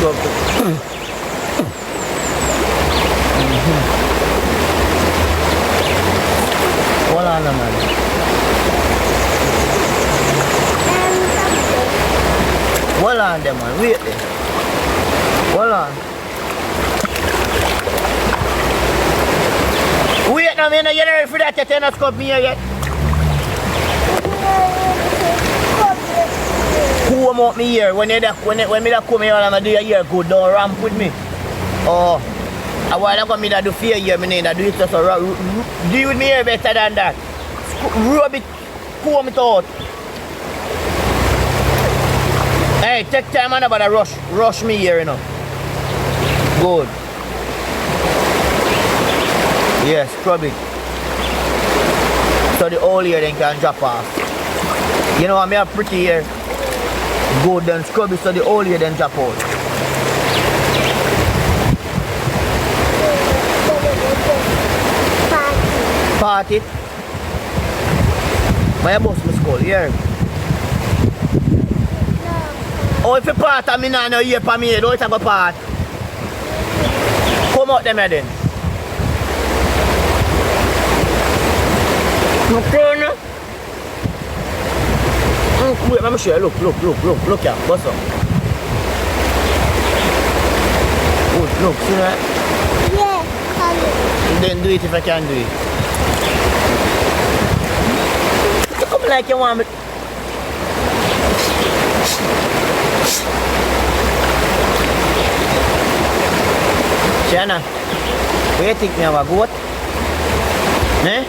scrub. Hold on, man. Hold on there, man. Wait there. Hold on. Wait now, man. You're ready for that yet? You're not scrub me here yet. Comb out me here. When me that come here and I do your hair good, don't ramp with me. Oh. I want to come in and do fear here, I need to do it just deal with me here better than that. Rub it, comb it out. Hey, take time and about rush me here, you know. Good. Yes, scrub it. So the whole hair then can drop off. You know, I have pretty hair. Good, then scrub it so the whole hair then drop out. Part it. My boss my skull here. No. Oh, if you part I mean I know here for me, don't have a part. Come out them here then. Okay. Wait, let me show you. Look here. What's up? Look, see that? Yeah, then do it if I can do it. You come like you want me. Shana, where you think me have a goat? Eh?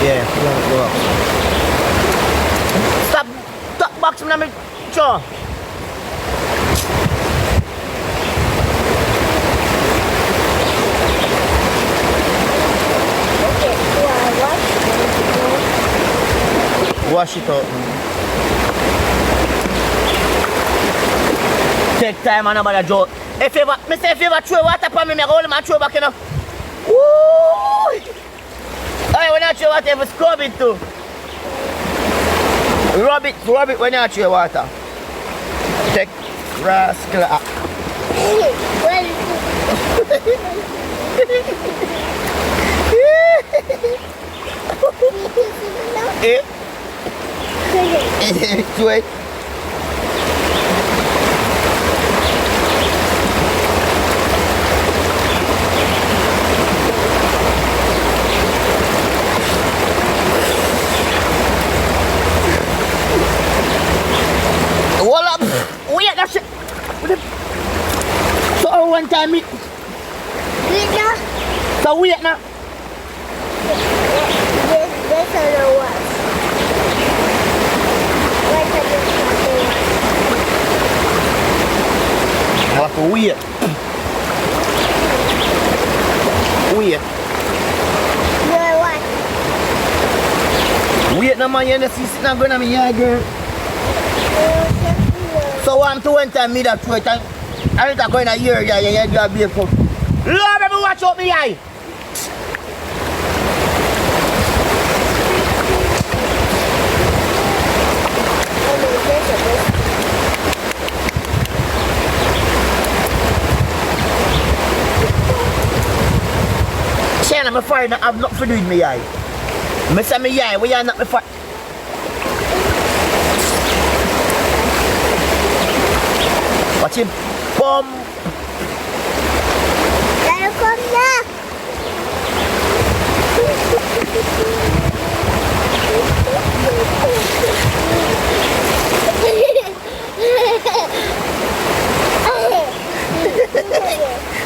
Yeah, go up. Stop box me, me jaw. Wash it out. Take time and about a joke. If you ever throw water upon me, I hold him and throw back, you know. Woo! Hey, when I throw water, you scrub it too. Rub it when you throw water. Take rascal up. Eh? Wait. Hold up. Wait, that's it. So one time me. Wait now. So wait now. This is the one. What for weird? Weird. Wait no man, you know see sitting going on me here girl. So I'm to one time me that twice and I don't go in a year, yeah, you have be a cup. Lord, let me watch out me eye. I'm afraid that I'm not for doing me eye. I say me eye, we are not me fight. Watch him. Boom. Let him come now.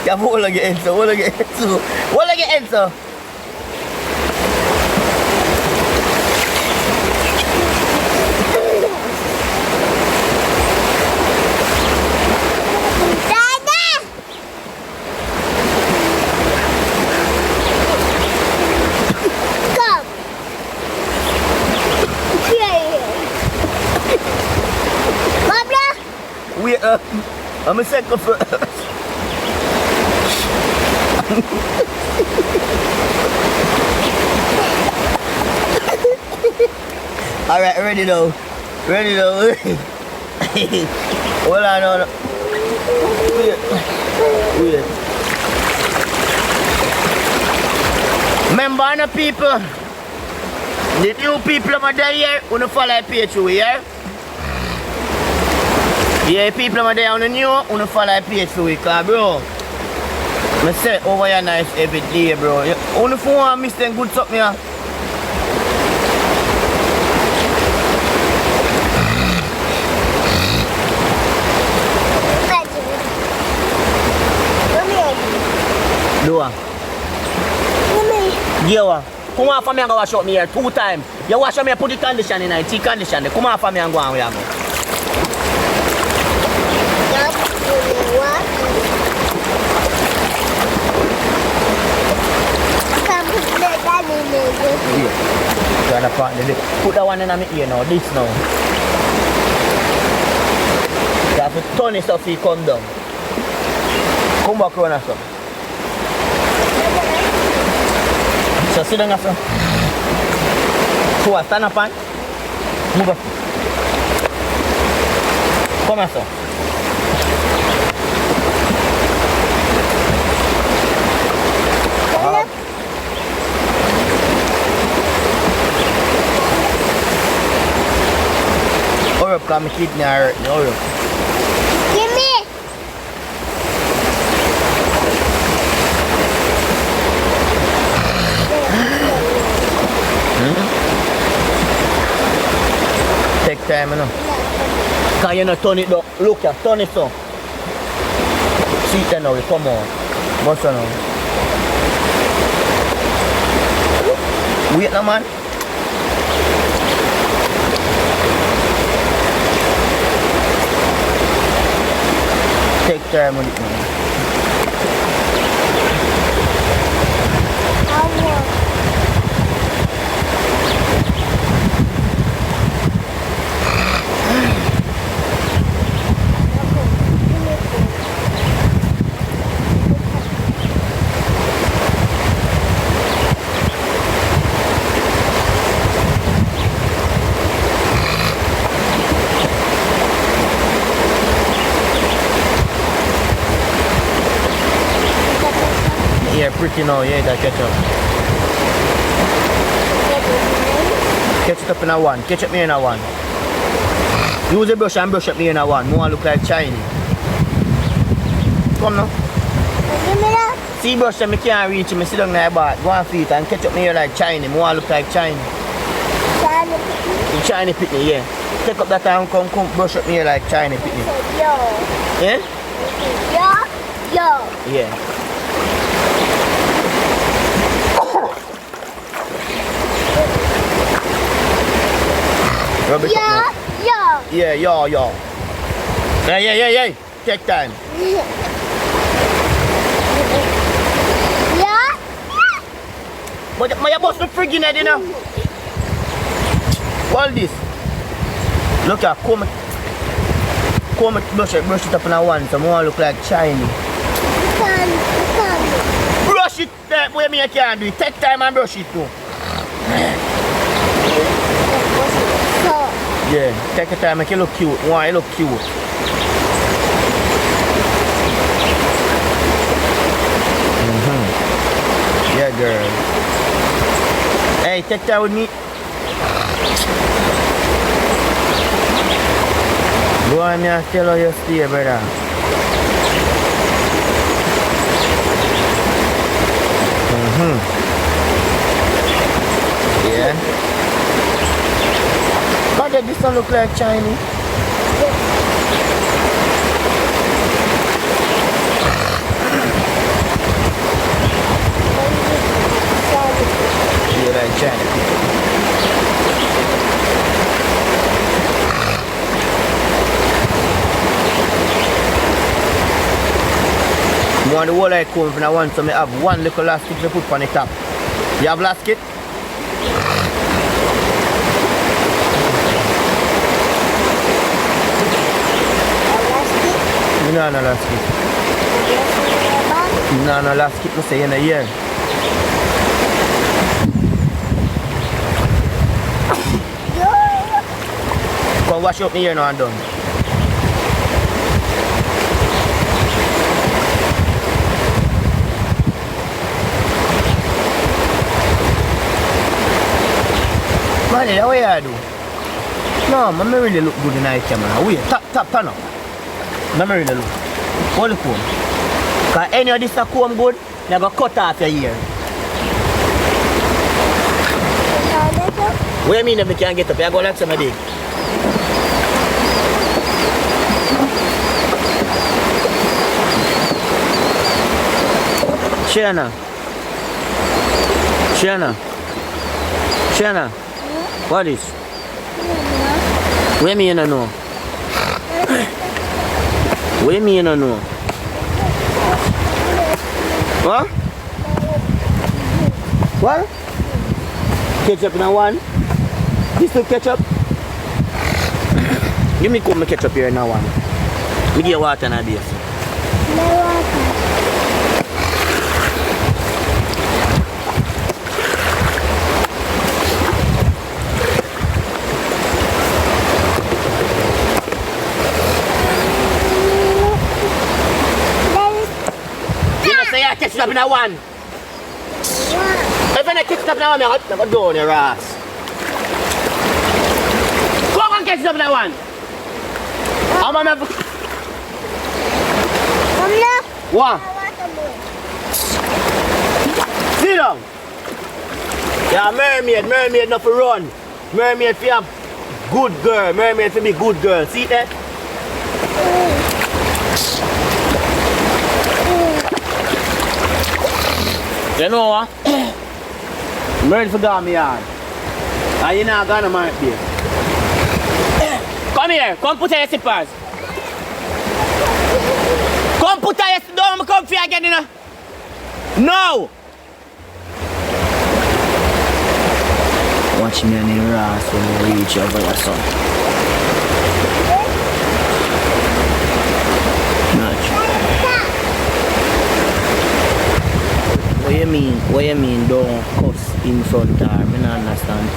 Ya boleh lagi answer, boleh lagi answer. Boleh lagi answer. Wait, I'm a second first. Alright, ready now. Ready now. Hold on, hold on. Wait. Remember the people. The new people over there here, who don't follow the page through here. Yeah, people over there on the new, who don't follow the page through here, bro. I say over here nice every day, bro. On the phone, I miss them good stuff here. Do what? Yeah, come on for me and go wash up me here 2 times. You wash up me and put the condition in it, condition. Come on for me and go on where you go. Put that one in my ear now, this now. You have to turn it so you come down. Come back around so. So sit down so. So what, stand up and move up. Come here so. Hurry up, because my kidney are hurting. Hurry up. Give me. Take time, you know. Because you know, turn it down. Look here, turn it down. See it now, come on. Bust on now. Wait now, man. Take time with it, man. Yeah, pretty now, yeah, that ketchup. Ketchup in a one, ketchup me in a one. Use a brush and brush up me in a one. More look like Chinese. Come now. See brush and I can't reach him, I sit down there back. Go and feet and ketchup me here like Chinese. More look like Chinese. Chinese pitney, yeah. Take up that and come brush up me here like Chinese pitney. Yeah? Yeah. Rub it up now. Yeah, yo. Yeah. Take time. Yeah. But my boss not friggin' head, you know. All this. Look at come brush it up in a one, so more look like Chinese. Brush it that way me I can't do it. Take time and brush it too. Yeah, take your time, make it look cute. Why it look cute? Yeah, girl. Hey, take that with me. Go on, me and tell her you stay, brother. Yeah. But this one look like Chinese. Yeah, like Chinese. You want the whole like comb if I want, so I have one little elastic to put on the top. You have elastic? No, elastic. No, elastic, I say in a year. No, wash up my hair now and done. Man, how you do? No, man, I really look good in the camera. Wait, turn up. Man, I really look. Hold the comb. Because any of this comb good, you're going to cut off your hair. What do you mean if you can't get up? You're going to like somebody. Shana. What is? What do you mean you don't know? What do you mean you don't know? What? What? Ketchup in a one? This two ketchup? Give me come ketchup here in a one. Me give you water in a base. No water. Ketchup in a one. If I ketchup in a one, I'm going to go on your ass. Come on, ketchup in a one. I'm going to... What? Sit down. Yeah, mermaid not for run. Mermaid for a good girl. Mermaid for be good girl. See that? You know what? I'm ready for go me yard. And you're not gonna mark there. Come here, come put on your slippers. Come put on your slippers. Don't come for you again, you know. No! Watch me on the ass when you reach over your son. What you mean don't cuss in front of her? I don't understand.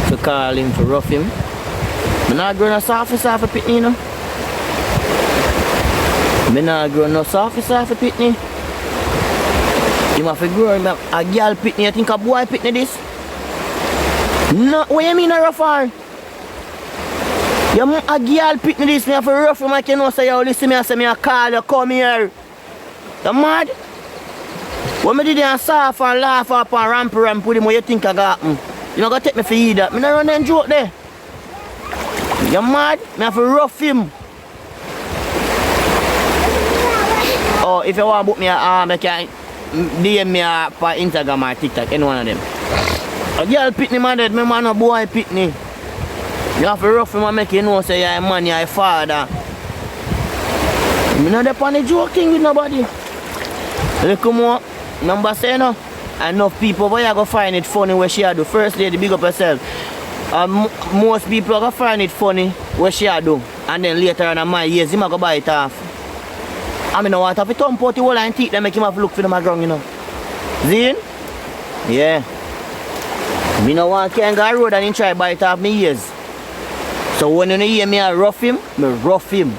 To call him to rough him. I'm not growing a soft pitney, you know. I'm not growing no soft pitney. You have to grow a girl pitney. You think a boy pitney this? No, what you mean a rough her? You a girl pitney this, me have to rough him like you know, say you listen me and say me a call you, come here. You mad? When I did and soft and laugh up and ramp with him, what you think I got him? You not gonna take me for you that. I don't run and joke there. You mad? I have to rough him. Oh, if you want to book me a you can DM me for Instagram or TikTok, any one of them. A girl pitney man dead, my man a boy pitney. You have to rough him and make you know say you're a man, you're a father. I'm not there on the joking with nobody. Look more. Number say no, enough people but you go find it funny what she do. First lady, big up herself. Most people go find it funny what she do. And then later on my years, him go buy it off. I mean, no want to have a thumb out the whole and teeth, they make him have to look for them ground, you know. Zin? Yeah. Me no want to go road and him try buy it off me ears. So when you hear me I rough him, me rough him.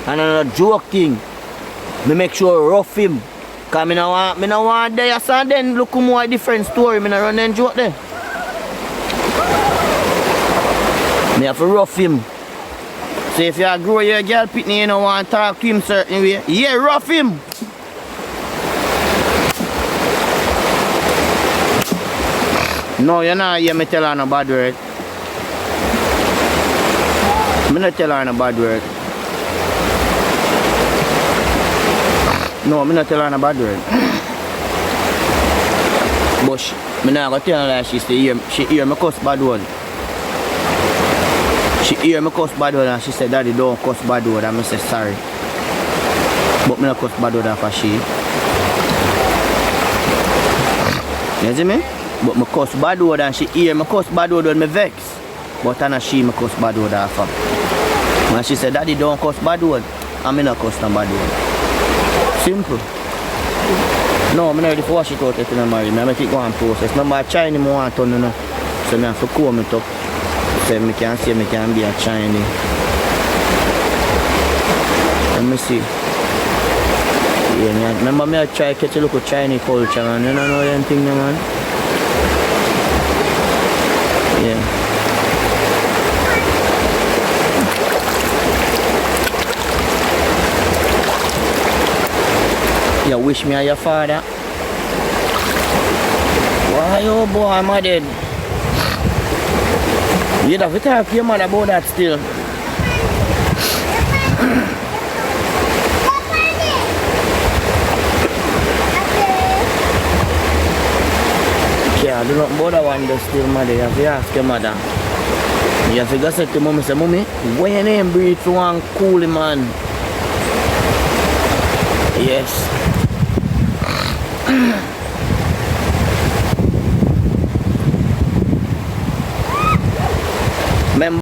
And I'm not joke thing. Me make sure I rough him. Because I don't want there, so then look more different story. I don't run and joke there. I have to rough him. So if you grow your girl pitney, you don't want to talk to him certain way, yeah, rough him. No, you're not hear me tell her no bad word. I'm not tell her no bad word. No, I'm not tell her no bad word. But I'm not going to tell her like she hear me cuss bad word. She hear me cuss bad word and she said, Daddy, don't cuss bad word. And I said, sorry. But I'm not cuss bad word for she. You see me? But I cuss bad word and she hear me cuss bad word when I vex. But I'm not she me cuss bad word for. And she said, Daddy, don't cuss bad word. And I not cuss no bad word. Simple. No, I'm not ready to wash it out if I'm married. I make it go and process. Remember, I try anymore and turn, you know. So I have to comb it up. say I can be a Chinese. Let me see. Yeah, man. Remember me I try to catch a look at Chinese culture, man. You don't know anything, man. Yeah. You wish me are your father? Why, oh boy, I'm a dead. You'd have to talk to your mother about that still. Yeah, do not bother one day still, mother. You have to ask your mother. You have to go say to mommy, say, mommy, why your name breathe for one Koolie, man? Yes.